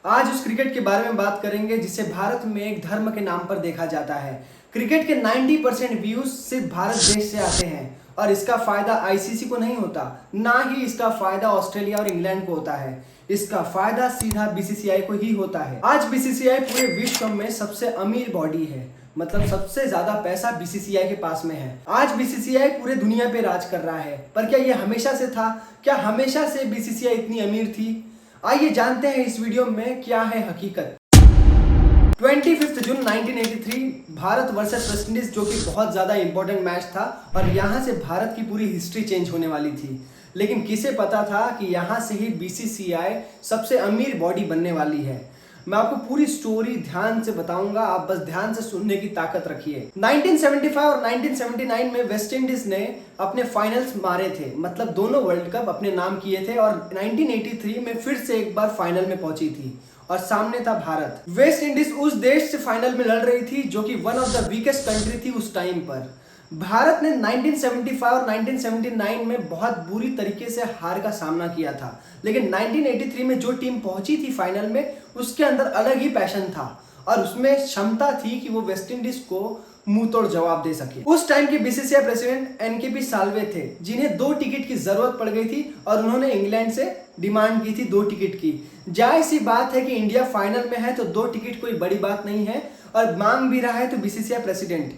आज उस क्रिकेट के बारे में बात करेंगे जिसे भारत में एक धर्म के नाम पर देखा जाता है। क्रिकेट के 90% व्यूज सिर्फ भारत देश से आते हैं और इसका फायदा आईसीसी को नहीं होता, ना ही इसका फायदा ऑस्ट्रेलिया और इंग्लैंड को होता है। इसका फायदा सीधा बीसीसीआई को ही होता है। आज बीसीसीआई पूरे विश्व में सबसे अमीर बॉडी है, मतलब सबसे ज्यादा पैसा बीसीसीआई के पास में है। आज बीसीसीआई पूरे दुनिया पे राज कर रहा है, पर क्या ये हमेशा से था? क्या हमेशा से बीसीसीआई इतनी अमीर थी? आइए जानते हैं इस वीडियो में क्या है हकीकत। 25 जून 1983 भारत वर्सेस वेस्टइंडीज, जो कि बहुत ज्यादा इंपॉर्टेंट मैच था और यहाँ से भारत की पूरी हिस्ट्री चेंज होने वाली थी। लेकिन किसे पता था कि यहाँ से ही बीसीसीआई सबसे अमीर बॉडी बनने वाली है। मैं आपको पूरी स्टोरी ध्यान से बताऊंगा, आप बस ध्यान से सुनने की ताकत रखिए। 1975 और 1979 में वेस्ट इंडीज ने अपने फाइनल्स मारे थे, मतलब दोनों वर्ल्ड कप अपने नाम किए थे और 1983 में फिर से एक बार फाइनल में पहुंची थी और सामने था भारत। वेस्ट इंडीज उस देश से फाइनल में लड़ रही थी जो कि one of the weakest country थी उस टाइम पर। भारत ने 1975 और 1979 में बहुत बुरी तरीके से हार का सामना किया था, लेकिन 1983 में जो टीम पहुंची थी फाइनल में, उसके अंदर अलग ही पैशन था और उसमें क्षमता थी कि वो वेस्ट इंडीज को मुंह तोड़ जवाब दे सके। उस टाइम के बीसीसीआई प्रेसिडेंट एनकेपी साल्वे थे, जिन्हें 2 टिकट की जरूरत पड़ गई थी और उन्होंने इंग्लैंड से डिमांड की थी 2 टिकट की। जाहिर सी बात है कि इंडिया फाइनल में है तो 2 टिकट कोई बड़ी बात नहीं है, और मांग भी रहा है तो बीसीसीआई प्रेसिडेंट।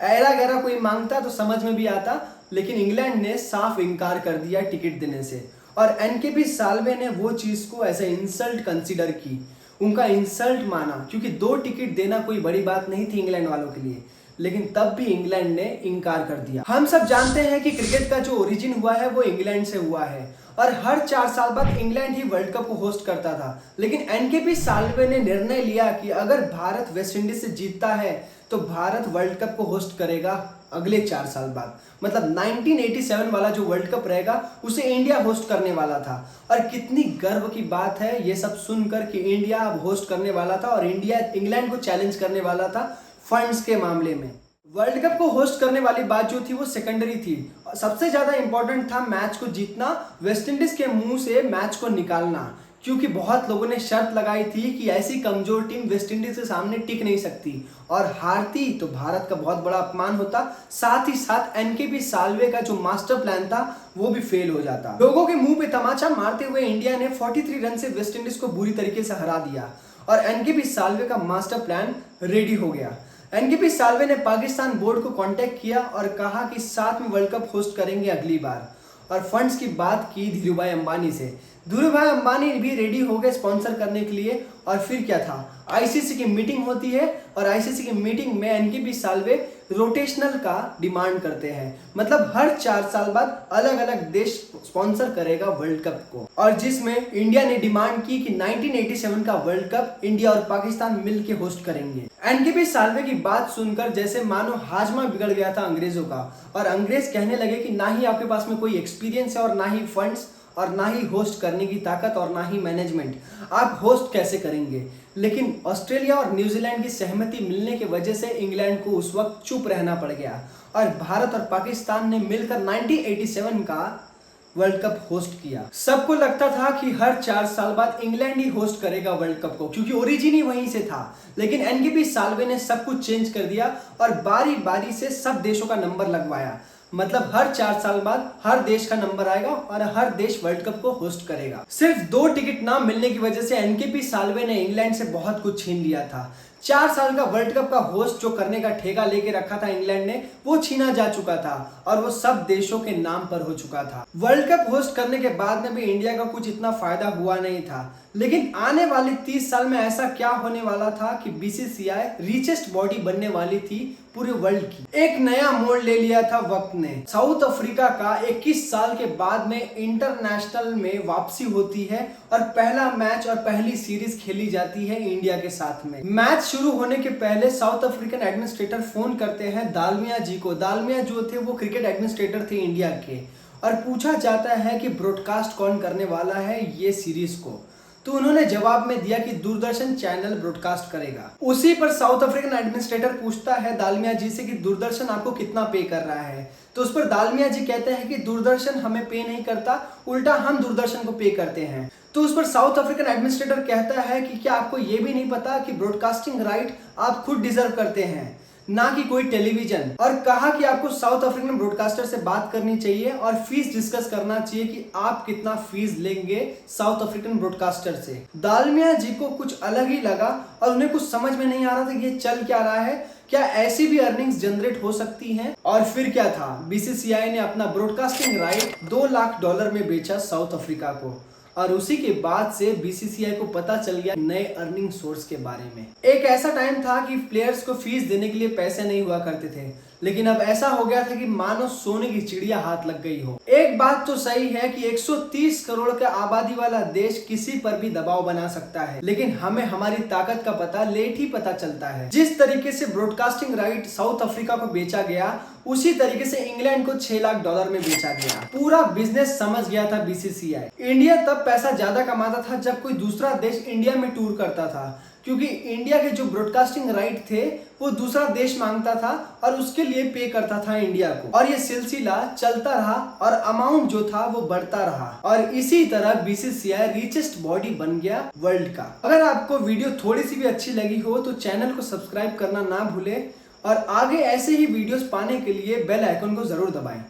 ऐरा गैरा कोई मांगता तो समझ में भी आता, लेकिन इंग्लैंड ने साफ इनकार कर दिया टिकट देने से और एनकेपी साल्वे ने वो चीज को एज ए इंसल्ट कंसीडर की, उनका इंसल्ट माना, क्योंकि 2 टिकट देना कोई बड़ी बात नहीं थी इंग्लैंड वालों के लिए। लेकिन तब भी इंग्लैंड ने इनकार कर दिया। हम सब जानते हैं कि क्रिकेट का जो ओरिजिन हुआ है वो इंग्लैंड से हुआ है और हर 4 साल बाद इंग्लैंड ही वर्ल्ड कप को होस्ट करता था। लेकिन एनकेपी साल्वे ने निर्णय लिया कि अगर भारत वेस्ट इंडीज से जीतता है तो भारत वर्ल्ड कप को होस्ट करेगा अगले 4 साल बाद, मतलब 1987 वाला जो वर्ल्ड कप रहेगा उसे इंडिया होस्ट करने वाला था। और कितनी गर्व की बात है ये सब सुनकर कि इंडिया अब होस्ट करने वाला था और इंडिया इंग्लैंड को चैलेंज करने वाला था फंड्स के मामले में। वर्ल्ड कप को होस्ट करने वाली बात जो थी वो सेकेंडरी थी, सबसे ज्यादा इंपॉर्टेंट था मैच को जीतना, वेस्ट इंडीज के मुंह से मैच को निकालना, क्योंकि बहुत लोगों ने शर्त लगाई थी कि ऐसी कमजोर टीम वेस्ट इंडीज के सामने टिक नहीं सकती और हारती तो भारत का बहुत बड़ा अपमान होता। साथ ही साथ एनकेपी साल्वे का जो मास्टर प्लान था वो भी फेल हो जाता। लोगों के मुंह पे तमाचा मारते हुए इंडिया ने 43 रन से वेस्ट इंडीज को बुरी तरीके से हरा दिया और एनकेपी साल्वे का मास्टर प्लान रेडी हो गया। एनकेपी साल्वे ने पाकिस्तान बोर्ड को कांटेक्ट किया और कहा कि साथ में वर्ल्ड कप होस्ट करेंगे अगली बार, और फंड्स की बात की धीरूभाई अंबानी से। धीरूभाई अंबानी भी रेडी हो गए स्पॉन्सर करने के लिए। और फिर क्या था, आईसीसी की मीटिंग होती है और आईसीसी की मीटिंग में एनकेपी साल्वे रोटेशनल का डिमांड करते हैं, मतलब हर 4 साल बाद अलग अलग देश स्पॉन्सर करेगा वर्ल्ड कप को, और जिसमें इंडिया ने डिमांड की कि 1987 का वर्ल्ड कप इंडिया और पाकिस्तान मिलकर होस्ट करेंगे। एनकेपी साल्वे की बात सुनकर जैसे मानो हाजमा बिगड़ गया था अंग्रेजों का, और अंग्रेज कहने लगे कि ना ही आपके पास में कोई एक्सपीरियंस है और ना ही फंड्स और ना ही होस्ट करने की ताकत और ना ही मैनेजमेंट, आप होस्ट कैसे करेंगे। लेकिन ऑस्ट्रेलिया और न्यूजीलैंड की सहमति मिलने की वजह से इंग्लैंड को उस वक्त चुप रहना पड़ गया और भारत और पाकिस्तान ने मिलकर 1987 का वर्ल्ड कप होस्ट किया। सबको लगता था कि हर 4 साल बाद इंग्लैंड ही होस्ट करेगा वर्ल्ड कप को, क्योंकि ओरिजिन ही वहीं से था। लेकिन एनकेपी साल्वे ने सब कुछ चेंज कर दिया और बारी बारी से सब देशों का नंबर लगवाया, मतलब हर 4 साल बाद हर देश का नंबर आएगा और हर देश वर्ल्ड कप को होस्ट करेगा। सिर्फ 2 टिकट ना मिलने की वजह से एनकेपी साल्वे ने इंग्लैंड से बहुत कुछ छीन लिया था। 4 साल का वर्ल्ड कप का होस्ट जो करने का ठेका लेके रखा था इंग्लैंड ने, वो छीना जा चुका था और वो सब देशों के नाम पर हो चुका था। वर्ल्ड कप होस्ट करने के बाद में भी इंडिया का कुछ इतना फायदा हुआ नहीं था, लेकिन आने वाले 30 साल में ऐसा क्या होने वाला था कि बीसीसीआई रिचेस्ट बॉडी बनने वाली थी पूरे वर्ल्ड की। एक नया मोड़ ले लिया था वक्त ने। साउथ अफ्रीका का 21 साल के बाद में इंटरनेशनल में वापसी होती है और पहला मैच और पहली सीरीज खेली जाती है इंडिया के साथ में। मैच शुरू होने के पहले साउथ अफ्रीकन एडमिनिस्ट्रेटर फोन करते हैं दालमिया जी को। दालमिया जो थे वो क्रिकेट एडमिनिस्ट्रेटर थे इंडिया के, और पूछा जाता है कि ब्रॉडकास्ट कौन करने वाला है ये सीरीज को, तो उन्होंने जवाब में दिया कि दूरदर्शन चैनल ब्रॉडकास्ट करेगा। उसी पर साउथ अफ्रीकन एडमिनिस्ट्रेटर पूछता है दालमिया जी से कि दूरदर्शन आपको कितना पे कर रहा है, तो उस पर दालमिया जी कहते हैं कि दूरदर्शन हमें पे नहीं करता, उल्टा हम दूरदर्शन को पे करते हैं। तो उस पर साउथ अफ्रीकन एडमिनिस्ट्रेटर कहता है कि क्या आपको यह भी नहीं पता कि ब्रॉडकास्टिंग राइट आप खुद डिजर्व करते हैं, ना कि कोई टेलीविजन। और कहा कि आपको साउथ अफ्रीकन ब्रॉडकास्टर से बात करनी चाहिए और फीस डिस्कस करना चाहिए कि आप कितना फीस लेंगे साउथ अफ्रीकन ब्रॉडकास्टर से। दालमिया जी को कुछ अलग ही लगा और उन्हें कुछ समझ में नहीं आ रहा था कि ये चल क्या रहा है, क्या ऐसी भी अर्निंग्स जनरेट हो सकती हैं। और फिर क्या था, बीसीसीआई ने अपना ब्रॉडकास्टिंग राइट $2 लाख में बेचा साउथ अफ्रीका को। और उसी के बाद से बीसीसीआई को पता चल गया नए अर्निंग सोर्स के बारे में। एक ऐसा टाइम था कि प्लेयर्स को फीस देने के लिए पैसे नहीं हुआ करते थे, लेकिन अब ऐसा हो गया था कि मानो सोने की चिड़िया हाथ लग गई हो। एक बात तो सही है कि 130 करोड़ का आबादी वाला देश किसी पर भी दबाव बना सकता है, लेकिन हमें हमारी ताकत का पता लेट ही पता चलता है। जिस तरीके से ब्रॉडकास्टिंग राइट साउथ अफ्रीका को बेचा गया, उसी तरीके से इंग्लैंड को $6 लाख में बेचा गया। पूरा बिजनेस समझ गया था बीसीसीआई। इंडिया तब पैसा ज्यादा कमाता था जब कोई दूसरा देश इंडिया में टूर करता था, क्योंकि इंडिया के जो ब्रॉडकास्टिंग राइट थे वो दूसरा देश मांगता था और उसके लिए पे करता था इंडिया को। और ये सिलसिला चलता रहा और अमाउंट जो था वो बढ़ता रहा और इसी तरह बीसीसीआई रिचेस्ट बॉडी बन गया वर्ल्ड का। अगर आपको वीडियो थोड़ी सी भी अच्छी लगी हो तो चैनल को सब्सक्राइब करना ना भूले और आगे ऐसे ही वीडियोस पाने के लिए बेल आइकन को जरूर दबाएं।